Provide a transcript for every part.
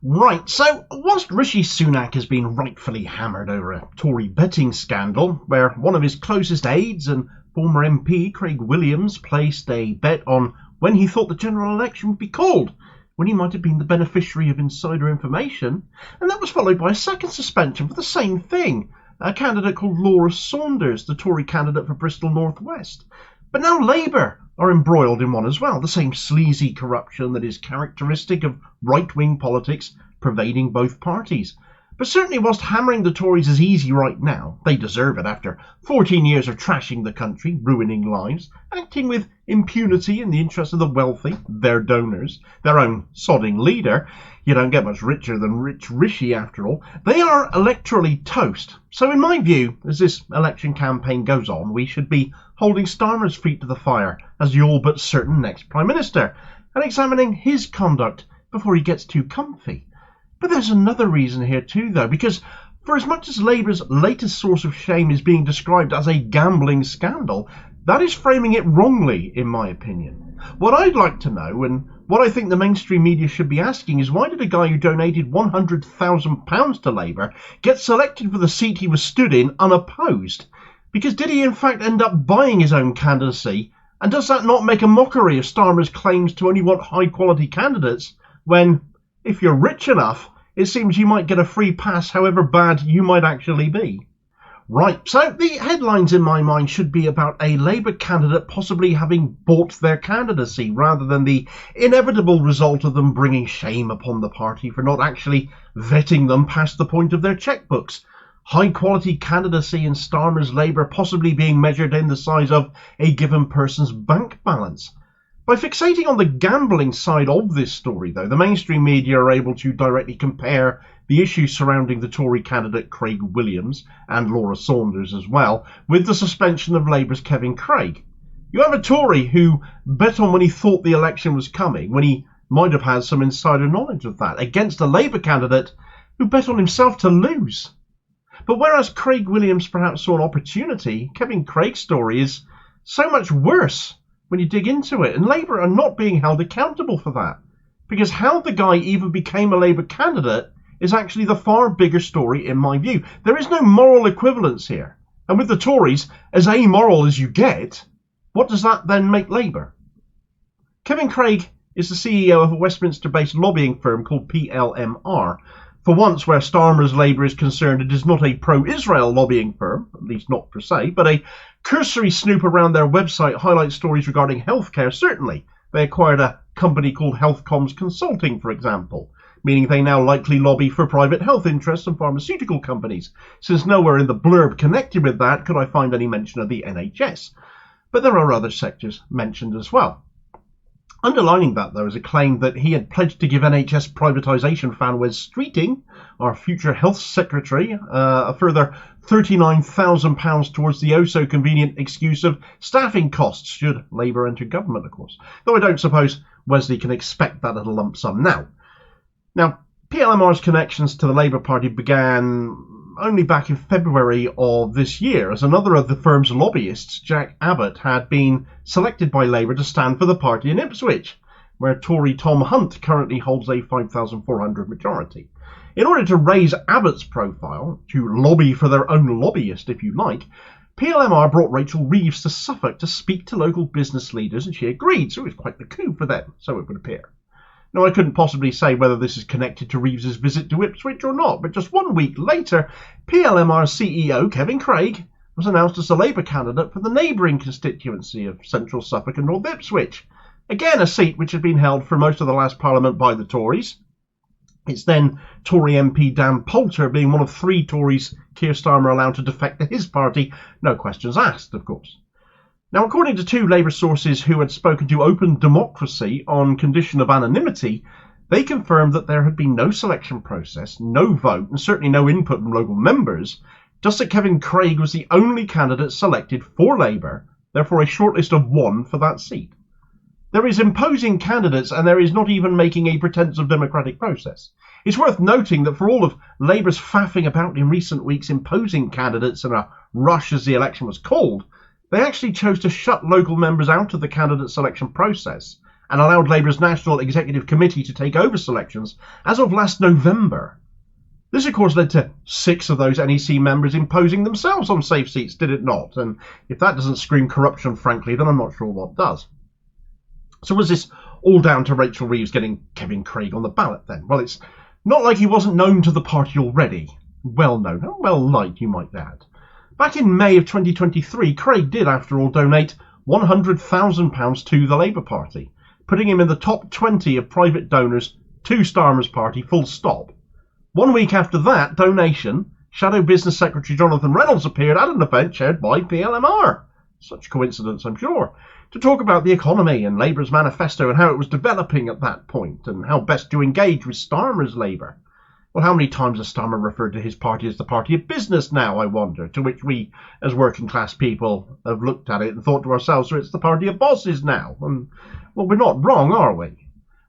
Right, so whilst Rishi Sunak has been rightfully hammered over a Tory betting scandal, where one of his closest aides and former MP, Craig Williams, placed a bet on when he thought the general election would be called, when he might have been the beneficiary of insider information, and that was followed by a second suspension for the same thing, a candidate called Laura Saunders, the Tory candidate for Bristol North West. But now Labour are embroiled in one as well, the same sleazy corruption that is characteristic of right-wing politics pervading both parties. But certainly whilst hammering the Tories is easy right now, they deserve it after 14 years of trashing the country, ruining lives, acting with impunity in the interest of the wealthy, their donors, their own sodding leader. You don't get much richer than rich Rishi after all. They are electorally toast. So in my view, as this election campaign goes on, we should be holding Starmer's feet to the fire as the all but certain next Prime Minister, and examining his conduct before he gets too comfy. But there's another reason here too, though, because for as much as Labour's latest source of shame is being described as a gambling scandal, that is framing it wrongly, in my opinion. What I'd like to know, and what I think the mainstream media should be asking, is why did a guy who donated £100,000 to Labour get selected for the seat he was stood in unopposed? Because did he in fact end up buying his own candidacy? And does that not make a mockery of Starmer's claims to only want high-quality candidates when, if you're rich enough, it seems you might get a free pass however bad you might actually be? Right, so the headlines in my mind should be about a Labour candidate possibly having bought their candidacy, rather than the inevitable result of them bringing shame upon the party for not actually vetting them past the point of their chequebooks. High-quality candidacy in Starmer's Labour possibly being measured in the size of a given person's bank balance. By fixating on the gambling side of this story, though, the mainstream media are able to directly compare the issues surrounding the Tory candidate Craig Williams, and Laura Saunders as well, with the suspension of Labour's Kevin Craig. You have a Tory who bet on when he thought the election was coming, when he might have had some insider knowledge of that, against a Labour candidate who bet on himself to lose. But whereas Craig Williams perhaps saw an opportunity, Kevin Craig's story is so much worse when you dig into it, and Labour are not being held accountable for that. Because how the guy even became a Labour candidate is actually the far bigger story in my view. There is no moral equivalence here. And with the Tories as amoral as you get, what does that then make Labour? Kevin Craig is the CEO of a Westminster-based lobbying firm called PLMR. For once, where Starmer's Labour is concerned, it is not a pro-Israel lobbying firm, at least not per se, but a cursory snoop around their website highlights stories regarding healthcare. Certainly, they acquired a company called Healthcoms Consulting, for example, meaning they now likely lobby for private health interests and pharmaceutical companies, since nowhere in the blurb connected with that could I find any mention of the NHS. But there are other sectors mentioned as well. Underlining that, though, is a claim that he had pledged to give NHS privatisation fan Wes Streeting, our future health secretary, a further £39,000 towards the oh-so-convenient excuse of staffing costs, should Labour enter government, of course. Though I don't suppose Wesley can expect that little lump sum now. Now, PLMR's connections to the Labour Party began only back in February of this year, as another of the firm's lobbyists, Jack Abbott, had been selected by Labour to stand for the party in Ipswich, where Tory Tom Hunt currently holds a 5,400 majority. In order to raise Abbott's profile, to lobby for their own lobbyist, if you like, PLMR brought Rachel Reeves to Suffolk to speak to local business leaders, and she agreed, so it was quite the coup for them, so it would appear. Now, I couldn't possibly say whether this is connected to Reeves's visit to Ipswich or not, but just 1 week later, PLMR CEO Kevin Craig was announced as the Labour candidate for the neighbouring constituency of Central Suffolk and North Ipswich. Again, a seat which had been held for most of the last Parliament by the Tories. It's then Tory MP Dan Poulter being one of 3 Tories Keir Starmer allowed to defect to his party, no questions asked, of course. Now, according to 2 Labour sources who had spoken to Open Democracy on condition of anonymity, they confirmed that there had been no selection process, no vote, and certainly no input from local members, just that Kevin Craig was the only candidate selected for Labour, therefore a shortlist of 1 for that seat. There is imposing candidates, and there is not even making a pretence of democratic process. It's worth noting that for all of Labour's faffing about in recent weeks imposing candidates in a rush as the election was called, they actually chose to shut local members out of the candidate selection process and allowed Labour's National Executive Committee to take over selections as of last November. This, of course, led to 6 of those NEC members imposing themselves on safe seats, did it not? And if that doesn't scream corruption, frankly, then I'm not sure what does. So was this all down to Rachel Reeves getting Kevin Craig on the ballot then? Well, it's not like he wasn't known to the party already. Well known, well liked, you might add. Back in May of 2023, Craig did, after all, donate £100,000 to the Labour Party, putting him in the top 20 of private donors to Starmer's party, full stop. 1 week after that donation, Shadow Business Secretary Jonathan Reynolds appeared at an event chaired by PLMR. Such coincidence, I'm sure, to talk about the economy and Labour's manifesto and how it was developing at that point and how best to engage with Starmer's Labour. Well, how many times has Starmer referred to his party as the party of business now, I wonder, to which we, as working class people, have looked at it and thought to ourselves, so it's the party of bosses now. And, well, we're not wrong, are we?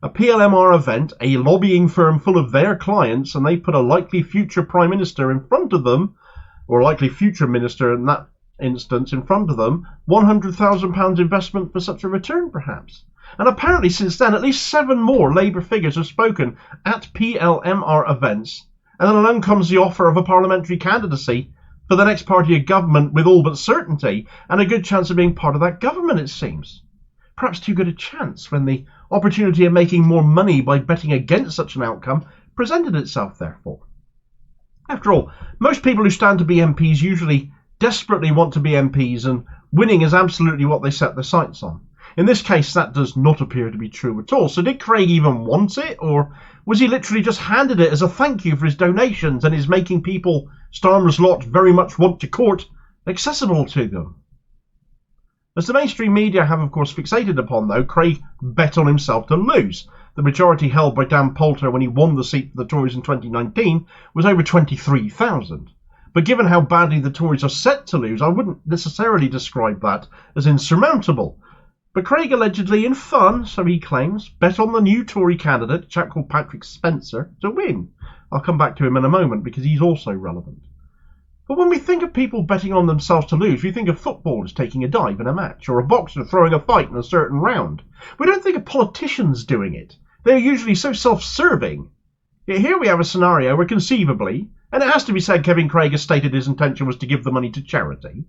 A PLMR event, a lobbying firm full of their clients, and they put a likely future Prime Minister in front of them, or a likely future Minister in that instance in front of them, £100,000 investment for such a return, perhaps. And apparently since then, at least 7 more Labour figures have spoken at PLMR events, and then along comes the offer of a parliamentary candidacy for the next party of government with all but certainty, and a good chance of being part of that government, it seems. Perhaps too good a chance when the opportunity of making more money by betting against such an outcome presented itself, therefore. After all, most people who stand to be MPs usually desperately want to be MPs, and winning is absolutely what they set their sights on. In this case, that does not appear to be true at all. So did Craig even want it, or was he literally just handed it as a thank you for his donations and is making people Starmer's lot very much want to court accessible to them? As the mainstream media have, of course, fixated upon, though, Craig bet on himself to lose. The majority held by Dan Poulter when he won the seat for the Tories in 2019 was over 23,000. But given how badly the Tories are set to lose, I wouldn't necessarily describe that as insurmountable. But Craig allegedly, in fun, so he claims, bet on the new Tory candidate, a chap called Patrick Spencer, to win. I'll come back to him in a moment because he's also relevant. But when we think of people betting on themselves to lose, we think of footballers taking a dive in a match, or a boxer throwing a fight in a certain round. We don't think of politicians doing it. They're usually so self-serving. Yet here we have a scenario where conceivably, and it has to be said Kevin Craig has stated his intention was to give the money to charity,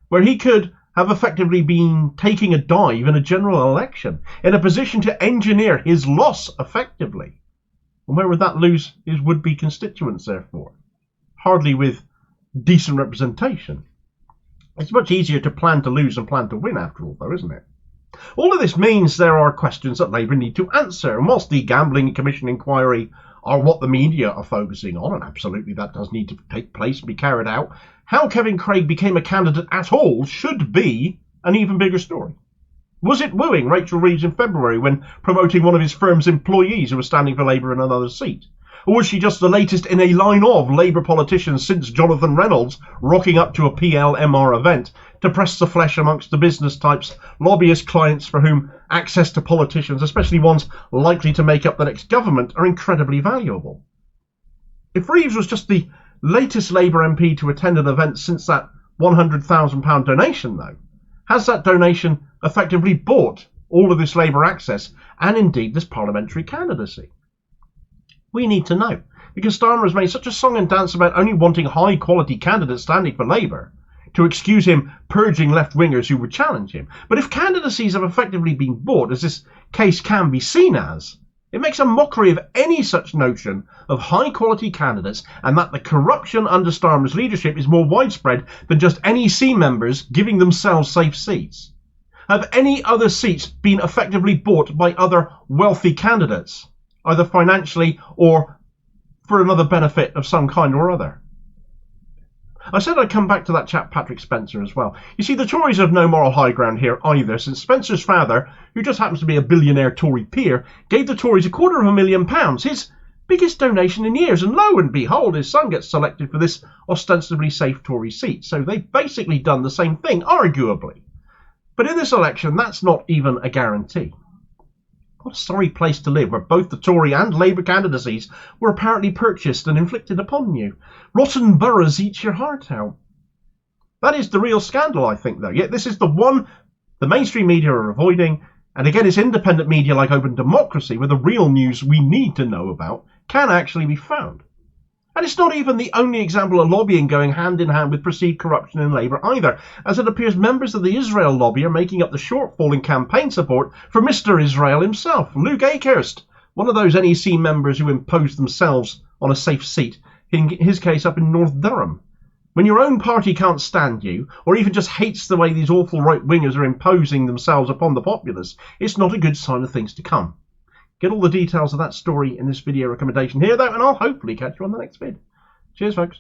where he could have effectively been taking a dive in a general election, in a position to engineer his loss effectively. And where would that lose his would-be constituents, therefore? Hardly with decent representation. It's much easier to plan to lose than plan to win, after all, though, isn't it? All of this means there are questions that Labour need to answer, and whilst the Gambling Commission inquiry are what the media are focusing on, and absolutely that does need to take place and be carried out, how Kevin Craig became a candidate at all should be an even bigger story. Was it wooing Rachel Reeves in February when promoting one of his firm's employees who was standing for Labour in another seat? Or was she just the latest in a line of Labour politicians since Jonathan Reynolds rocking up to a PLMR event to press the flesh amongst the business types, lobbyist clients for whom access to politicians, especially ones likely to make up the next government, are incredibly valuable? If Reeves was just the latest Labour MP to attend an event since that £100,000 donation, though, has that donation effectively bought all of this Labour access and indeed this parliamentary candidacy? We need to know, because Starmer has made such a song and dance about only wanting high-quality candidates standing for Labour to excuse him purging left-wingers who would challenge him. But if candidacies have effectively been bought, as this case can be seen as, it makes a mockery of any such notion of high-quality candidates, and that the corruption under Starmer's leadership is more widespread than just NEC members giving themselves safe seats. Have any other seats been effectively bought by other wealthy candidates, either financially or for another benefit of some kind or other? I said I'd come back to that chap Patrick Spencer as well. You see, the Tories have no moral high ground here either, since Spencer's father, who just happens to be a billionaire Tory peer, gave the Tories £250,000, his biggest donation in years, and lo and behold, his son gets selected for this ostensibly safe Tory seat. So they've basically done the same thing, arguably. But in this election, that's not even a guarantee. What a sorry place to live, where both the Tory and Labour candidacies were apparently purchased and inflicted upon you. Rotten boroughs eat your heart out. That is the real scandal, I think, though. Yet this is the one the mainstream media are avoiding, And again, it's independent media like Open Democracy where the real news we need to know about can actually be found. And it's not even the only example of lobbying going hand in hand with perceived corruption in Labour either, as it appears members of the Israel lobby are making up the shortfall in campaign support for Mr. Israel himself, Luke Akehurst, one of those NEC members who imposed themselves on a safe seat, in his case up in North Durham. When your own party can't stand you, or even just hates the way these awful right-wingers are imposing themselves upon the populace, it's not a good sign of things to come. Get all the details of that story in this video recommendation here, though, and I'll hopefully catch you on the next vid. Cheers, folks.